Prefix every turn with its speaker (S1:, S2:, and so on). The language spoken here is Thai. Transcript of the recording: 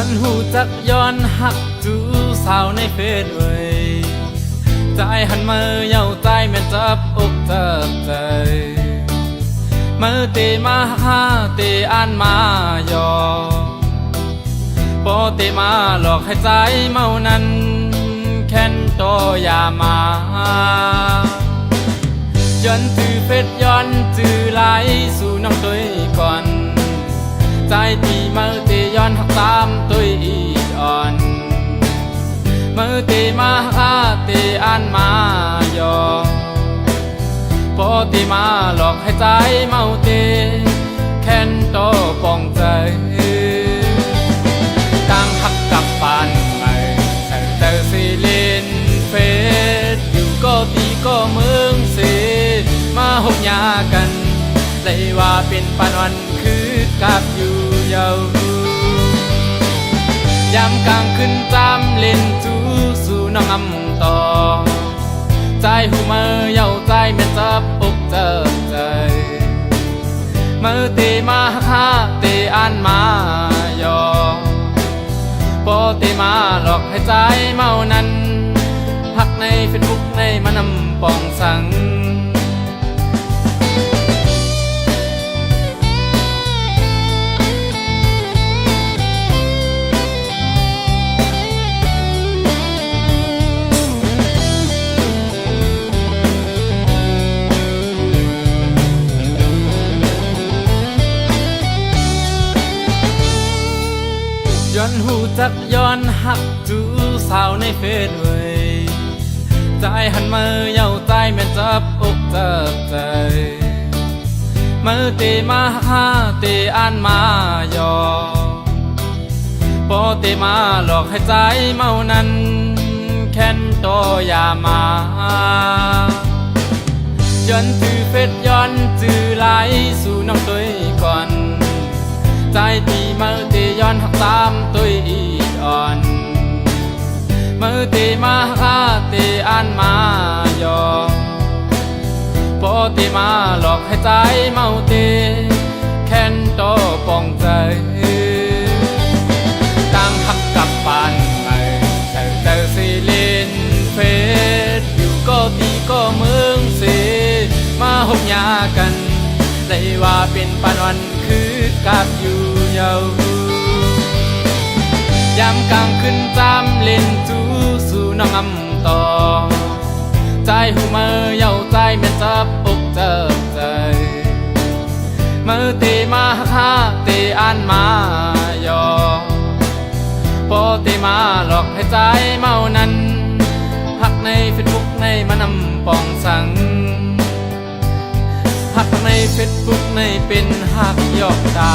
S1: อนหูจักย้อนหักจูสาวในเฟซเว้ยใจหันมาเย้าใจแม่จับอกจับใจมือเตมาหาเตอ่านมายอพอเตมาหลอกให้ใจเมานั้นแค้นโตอย่ามาย้อนจื้อเฟซย้อนจื้อไหลสู่น้องตัวก่อนใจที่มือเตย้อนหักตามตัวอีอ่อนมือเตมาหาเตอ่านมายอพอเตมาหลอกให้ใจเมาเตแค้นโตปองใจตั้งหักกับปานใหม่แต่เธอสิเล่นเฟซอยู่ก็ตีก็เมืองเสมาหกยากันเลยว่าเป็นปานวันคือกับอยู่เยาว์ยามกลางคืนจำเล่นจูสู่น้องอำต่อใจหูมือเย้าใจแม่จับอกเจอใจมือเตมาหาเตอ่านมายอพอเตมาหลอกให้ใจเมานั้นหักในเฟซบุ๊กในมานำปองสังย้อนหูจักย้อนหักจูสาวในเฟซเว้ยใจหันมาเย้าใจแม่จับอกจับใจมือเตมาหาเตอ่านมายอพอเตมาหลอกให้ใจเมานั้นแค้นโตอย่ามาย้อนจื้อเฟซย้อนจื้อไหลสู่น้องตัวก่อนใจที่มือเตย้อนหักตามตัวอีอ่อนมือเตมาหาเตอ่านมายอพอเตมาหลอกให้ใจเมาเตแค้นโตปองใจตั้งหักกับปานใหม่แต่เธอสิเล่นเฟซอยู่ก็ตีก็เมืองเสมาหกยากันเลยว่าเป็นปานวันคือกับอยู่เยาว์ยามกลางคืนจำเล่นจูสู่น้องอำต่อใจหูมือเย้าใจแม่จับอกเจอใจมือเตมาหาเตอ่านมายอพอเตมาหลอกให้ใจเมานั้นหักในเฟซบุ๊กในมานำปองสังหักในเฟซบุ๊กในเป็นหักหยอกตา